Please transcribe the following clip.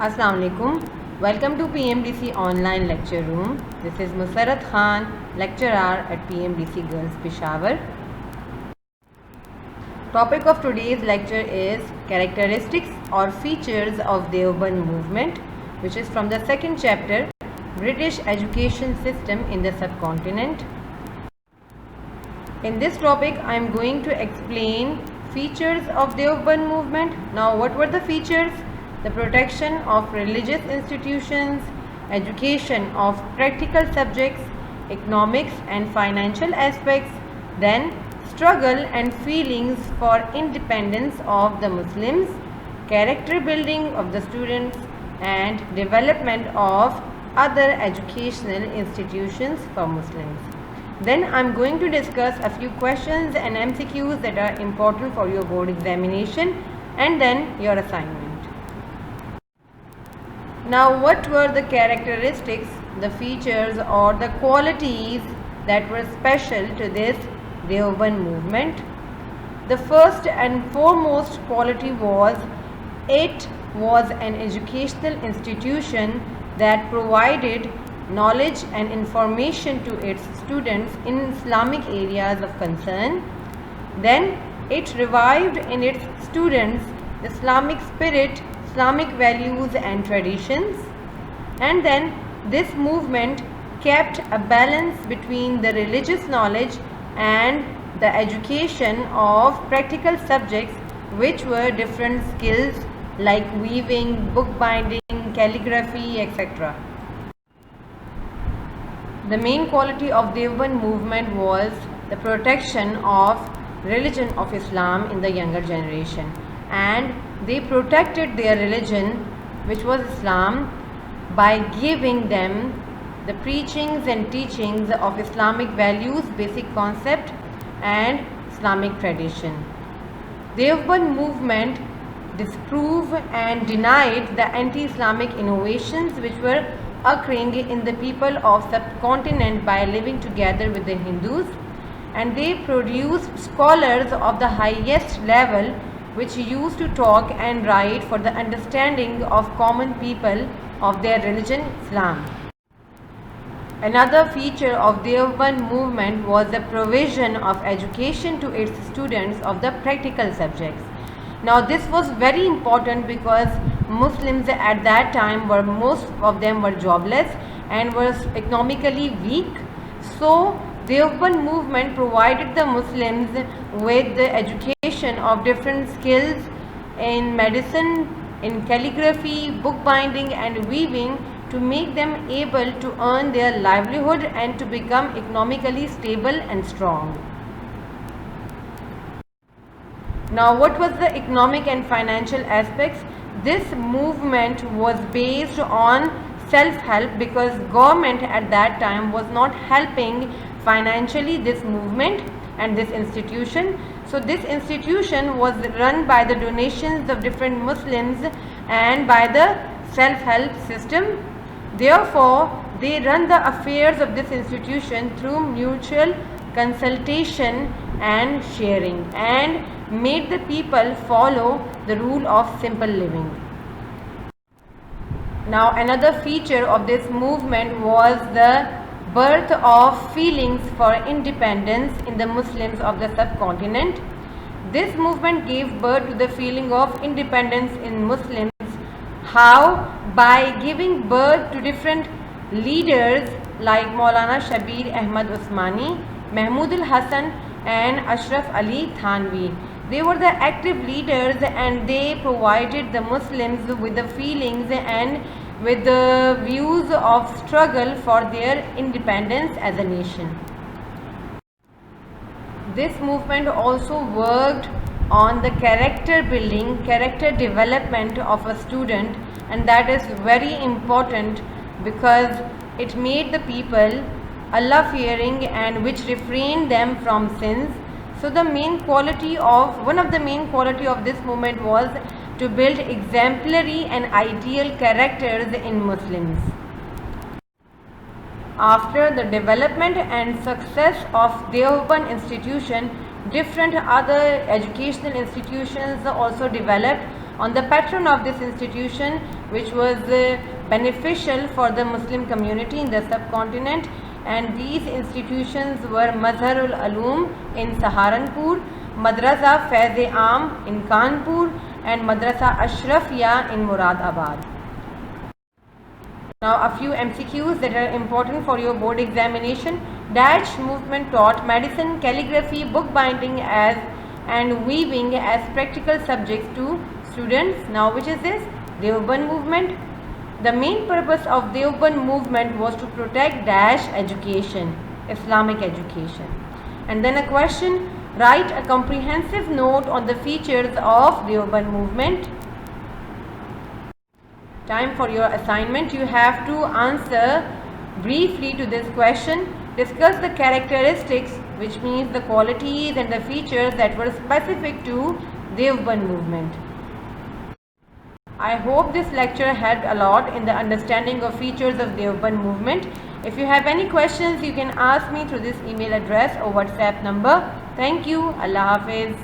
Assalamu alaikum. Welcome to PMDC online lecture room. This is Musarrat Khan, lecturer at PMDC Girls Peshawar. Topic of today's lecture is characteristics or features of Deoband movement, which is from the second chapter, British Education System in the Subcontinent. In this topic, I am going to explain features of Deoband movement. Now, what were the features? The protection of religious institutions, education of practical subjects, economics and financial aspects, then struggle and feelings for independence of the Muslims, character building of the students, and development of other educational institutions for Muslims. Then I am going to discuss a few questions and MCQs that are important for your board examination and then your assignment. Now, what were the characteristics, the features or the qualities that were special to this Deoband movement? The first and foremost quality was it was an educational institution that provided knowledge and information to its students in Islamic areas of concern. Then it revived in its students Islamic spirit, Islamic values and traditions. And then this movement kept a balance between the religious knowledge and the education of practical subjects, which were different skills like weaving, bookbinding, calligraphy, etc. The main quality of Deoband movement was the protection of religion of Islam in the younger generation, and they protected their religion, which was Islam, by giving them the preachings and teachings of Islamic values, basic concept and Islamic tradition. Deoband movement disproved and denied the anti-Islamic innovations which were occurring in the people of subcontinent by living together with the Hindus, and they produced scholars of the highest level which used to talk and write for the understanding of common people of their religion Islam. Another feature of Deoband movement was the provision of education to its students of the practical subjects. Now this was very important because Muslims at that time were, most of them were jobless and were economically weak. So Deoband movement provided the Muslims with the education of different skills in medicine, in calligraphy, bookbinding and weaving to make them able to earn their livelihood and to become economically stable and strong. Now, what was the economic and financial aspects? This movement was based on self-help because government at that time was not helping financially this movement and this institution. So this institution was run by the donations of different Muslims and by the self-help system. Therefore, they run the affairs of this institution through mutual consultation and sharing, and made the people follow the rule of simple living. Now, another feature of this movement was the birth of feelings for independence in the Muslims of the subcontinent. This movement gave birth to the feeling of independence in Muslims. How? By giving birth to different leaders like Maulana Shabir Ahmad Usmani, Mahmud al-Hasan and Ashraf Ali Thanvi. They were the active leaders and they provided the Muslims with the feelings and with the views of struggle for their independence as a nation. This movement also worked on the character building, character development of a student, and that is very important because it made the people Allah fearing and which refrained them from sins. So the main quality of, one of the main quality of this movement was to build exemplary and ideal characters in Muslims. After the development and success of Deoband institution, different other educational institutions also developed on the patron of this institution, which was beneficial for the Muslim community in the subcontinent. And these institutions were Mazharul Aloom in Saharanpur, Madrasa Faiz-e-Aam in Kanpur, and Madrasa Ashrafiya in Muradabad. Now a few MCQs that are important for your board examination. Dash movement taught medicine, calligraphy, bookbinding and weaving as practical subjects to students. Now which is this? Deoband movement. The main purpose of Deoband movement was to protect dash education, Islamic education. And then a question, write a comprehensive note on the features of Deoband movement. Time for your assignment. You have to answer briefly to this question. Discuss the characteristics, which means the qualities and the features that were specific to Deoband movement. I hope this lecture helped a lot in the understanding of features of Deoband movement. If you have any questions, you can ask me through this email address or WhatsApp number. Thank you. Allah Hafiz.